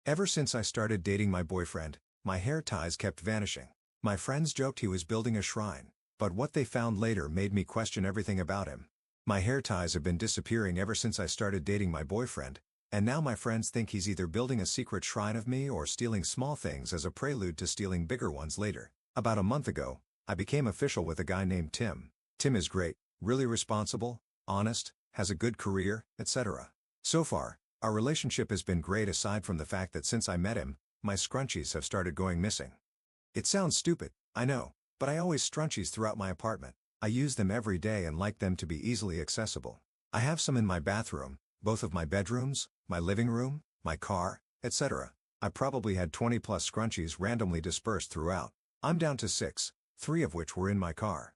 Ever since I started dating my boyfriend, my hair ties kept vanishing. My friends joked he was building a shrine, but what they found later made me question everything about him. My hair ties have been disappearing ever since I started dating my boyfriend, and now my friends think he's either building a secret shrine of me or stealing small things as a prelude to stealing bigger ones later. About a month ago, I became official with a guy named Tim. Tim is great, really responsible, honest, has a good career, etc. So far, our relationship has been great aside from the fact that since I met him, my scrunchies have started going missing. It sounds stupid, I know, but I always scrunchies throughout my apartment. I use them every day and like them to be easily accessible. I have some in my bathroom, both of my bedrooms, my living room, my car, etc. I probably had 20 plus scrunchies randomly dispersed throughout. I'm down to 6, 3 of which were in my car.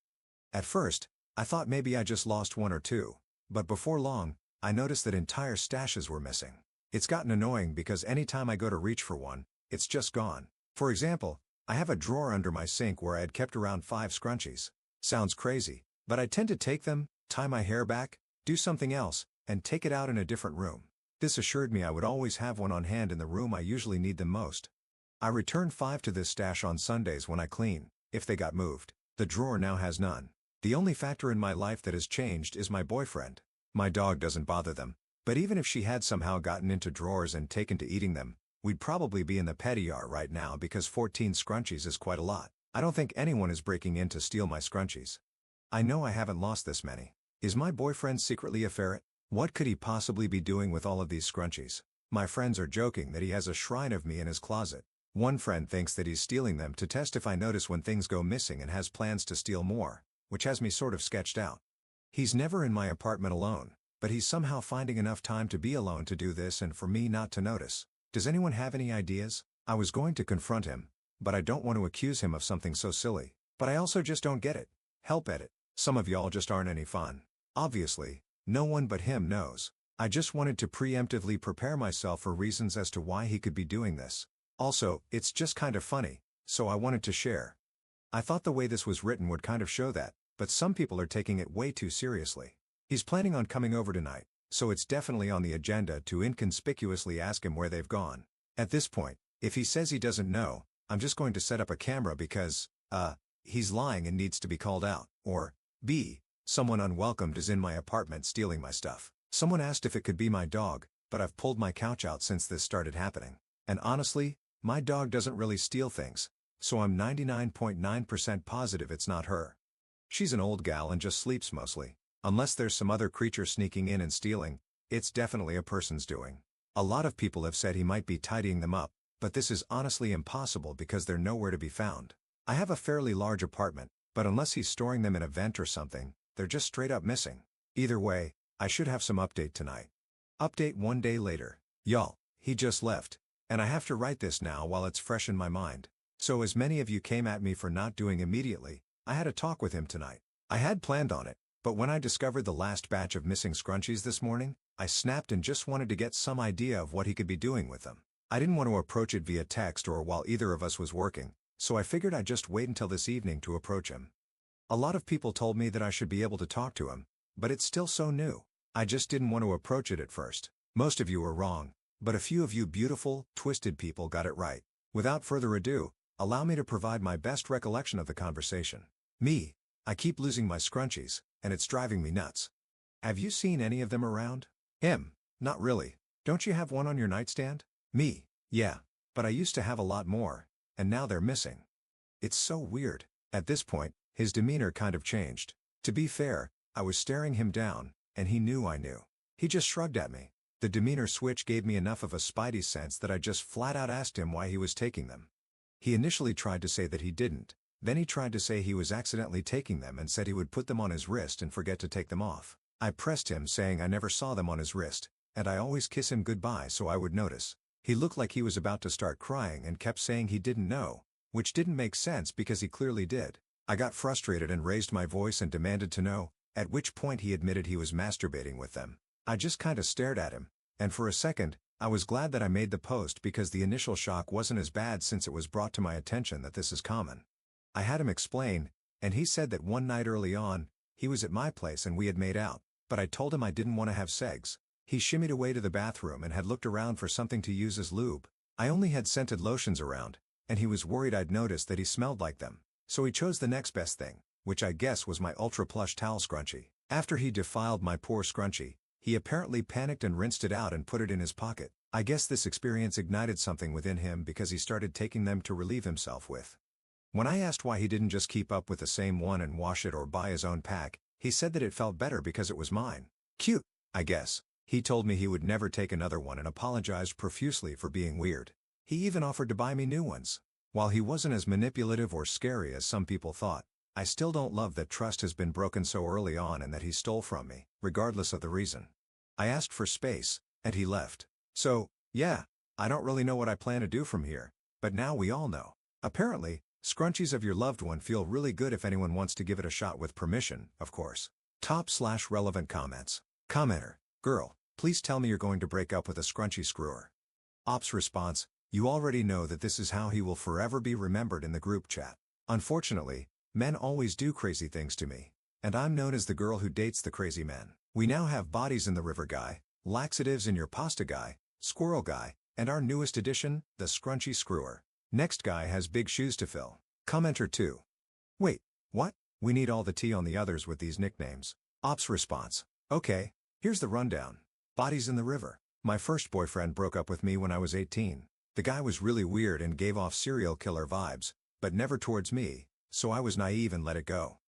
At first, I thought maybe I just lost 1 or 2, but before long, I noticed that entire stashes were missing. It's gotten annoying because anytime I go to reach for one, it's just gone. For example, I have a drawer under my sink where I had kept around 5 scrunchies. Sounds crazy, but I tend to take them, tie my hair back, do something else, and take it out in a different room. This assured me I would always have one on hand in the room I usually need them most. I return 5 to this stash on Sundays when I clean, if they got moved. The drawer now has none. The only factor in my life that has changed is my boyfriend. My dog doesn't bother them, but even if she had somehow gotten into drawers and taken to eating them, we'd probably be in the petty yard right now because 14 scrunchies is quite a lot. I don't think anyone is breaking in to steal my scrunchies. I know I haven't lost this many. Is my boyfriend secretly a ferret? What could he possibly be doing with all of these scrunchies? My friends are joking that he has a shrine of me in his closet. One friend thinks that he's stealing them to test if I notice when things go missing and has plans to steal more, which has me sort of sketched out. He's never in my apartment alone, but he's somehow finding enough time to be alone to do this and for me not to notice. Does anyone have any ideas? I was going to confront him, but I don't want to accuse him of something so silly. But I also just don't get it. Help edit. Some of y'all just aren't any fun. Obviously, no one but him knows. I just wanted to preemptively prepare myself for reasons as to why he could be doing this. Also, it's just kind of funny, so I wanted to share. I thought the way this was written would kind of show that, but some people are taking it way too seriously. He's planning on coming over tonight, so it's definitely on the agenda to inconspicuously ask him where they've gone. At this point, if he says he doesn't know, I'm just going to set up a camera because, he's lying and needs to be called out. Or, B, someone unwelcomed is in my apartment stealing my stuff. Someone asked if it could be my dog, but I've pulled my couch out since this started happening. And honestly, my dog doesn't really steal things, so I'm 99.9% positive it's not her. She's an old gal and just sleeps mostly. Unless there's some other creature sneaking in and stealing, it's definitely a person's doing. A lot of people have said he might be tidying them up, but this is honestly impossible because they're nowhere to be found. I have a fairly large apartment, but unless he's storing them in a vent or something, they're just straight up missing. Either way, I should have some update tonight. Update 1 day later. Y'all, he just left, and I have to write this now while it's fresh in my mind. So as many of you came at me for not doing immediately, I had a talk with him tonight. I had planned on it, but when I discovered the last batch of missing scrunchies this morning, I snapped and just wanted to get some idea of what he could be doing with them. I didn't want to approach it via text or while either of us was working, so I figured I'd just wait until this evening to approach him. A lot of people told me that I should be able to talk to him, but it's still so new. I just didn't want to approach it at first. Most of you were wrong, but a few of you beautiful, twisted people got it right. Without further ado, allow me to provide my best recollection of the conversation. Me, I keep losing my scrunchies, and it's driving me nuts. Have you seen any of them around? Him, not really. Don't you have one on your nightstand? Me, yeah, but I used to have a lot more, and now they're missing. It's so weird. At this point, his demeanor kind of changed. To be fair, I was staring him down, and he knew I knew. He just shrugged at me. The demeanor switch gave me enough of a spidey sense that I just flat out asked him why he was taking them. He initially tried to say that he didn't, then he tried to say he was accidentally taking them and said he would put them on his wrist and forget to take them off. I pressed him saying I never saw them on his wrist, and I always kiss him goodbye so I would notice. He looked like he was about to start crying and kept saying he didn't know, which didn't make sense because he clearly did. I got frustrated and raised my voice and demanded to know, at which point he admitted he was masturbating with them. I just kinda stared at him, and for a second, I was glad that I made the post because the initial shock wasn't as bad since it was brought to my attention that this is common. I had him explain, and he said that one night early on, he was at my place and we had made out, but I told him I didn't want to have sex. He shimmied away to the bathroom and had looked around for something to use as lube, I only had scented lotions around, and he was worried I'd noticed that he smelled like them. So he chose the next best thing, which I guess was my ultra plush towel scrunchie. After he defiled my poor scrunchie, he apparently panicked and rinsed it out and put it in his pocket. I guess this experience ignited something within him because he started taking them to relieve himself with. When I asked why he didn't just keep up with the same one and wash it or buy his own pack, he said that it felt better because it was mine. Cute, I guess. He told me he would never take another one and apologized profusely for being weird. He even offered to buy me new ones. While he wasn't as manipulative or scary as some people thought, I still don't love that trust has been broken so early on and that he stole from me, regardless of the reason. I asked for space, and he left. So, yeah, I don't really know what I plan to do from here, but now we all know. Apparently, scrunchies of your loved one feel really good if anyone wants to give it a shot with permission, of course. Top/relevant comments. Commenter: Girl, please tell me you're going to break up with a scrunchy screwer. Ops response: You already know that this is how he will forever be remembered in the group chat. Unfortunately, men always do crazy things to me, and I'm known as the girl who dates the crazy men. We now have bodies in the river guy, laxatives in your pasta guy, squirrel guy, and our newest addition, the scrunchy screwer. Next guy has big shoes to fill. Commenter 2: Wait, what? We need all the tea on the others with these nicknames. Ops response: Okay, here's the rundown. Bodies in the river. My first boyfriend broke up with me when I was 18. The guy was really weird and gave off serial killer vibes, but never towards me, so I was naive and let it go.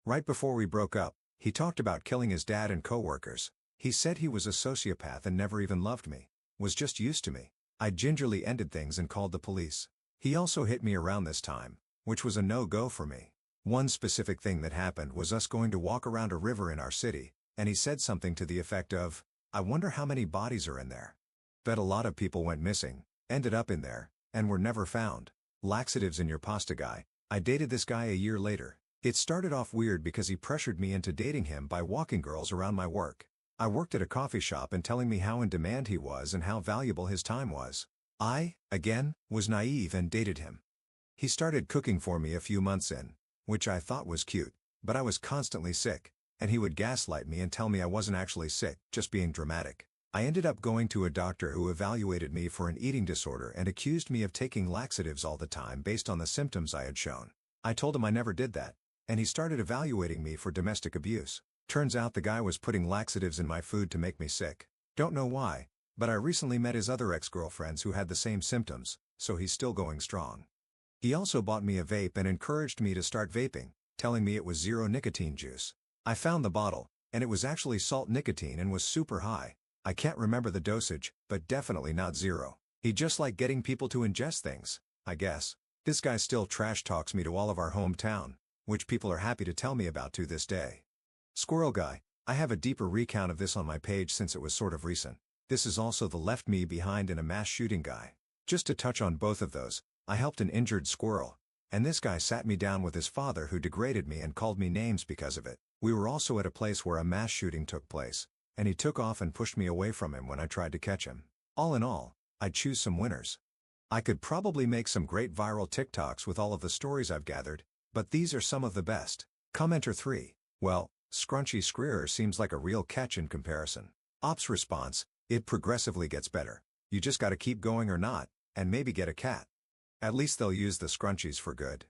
Right before we broke up, he talked about killing his dad and coworkers. He said he was a sociopath and never even loved me, was just used to me. I gingerly ended things and called the police. He also hit me around this time, which was a no-go for me. One specific thing that happened was us going to walk around a river in our city, and he said something to the effect of, I wonder how many bodies are in there. Bet a lot of people went missing, ended up in there, and were never found. Laxatives in your pasta guy. I dated this guy a year later. It started off weird because he pressured me into dating him by walking girls around my work. I worked at a coffee shop and telling me how in demand he was and how valuable his time was. I, again, was naive and dated him. He started cooking for me a few months in, which I thought was cute, but I was constantly sick, and he would gaslight me and tell me I wasn't actually sick, just being dramatic. I ended up going to a doctor who evaluated me for an eating disorder and accused me of taking laxatives all the time based on the symptoms I had shown. I told him I never did that, and he started evaluating me for domestic abuse. Turns out the guy was putting laxatives in my food to make me sick. Don't know why, but I recently met his other ex-girlfriends who had the same symptoms, so he's still going strong. He also bought me a vape and encouraged me to start vaping, telling me it was zero nicotine juice. I found the bottle, and it was actually salt nicotine and was super high. I can't remember the dosage, but definitely not zero. He just liked getting people to ingest things, I guess. This guy still trash talks me to all of our hometown, which people are happy to tell me about to this day. Squirrel guy. I have a deeper recount of this on my page since it was sort of recent. This is also the left me behind in a mass shooting guy. Just to touch on both of those, I helped an injured squirrel, and this guy sat me down with his father who degraded me and called me names because of it. We were also at a place where a mass shooting took place, and he took off and pushed me away from him when I tried to catch him. All in all, I'd choose some winners. I could probably make some great viral TikToks with all of the stories I've gathered, but these are some of the best. Commenter 3. Well, scrunchy screwer seems like a real catch in comparison. Ops response: It progressively gets better. You just gotta keep going or not, and maybe get a cat. At least they'll use the scrunchies for good.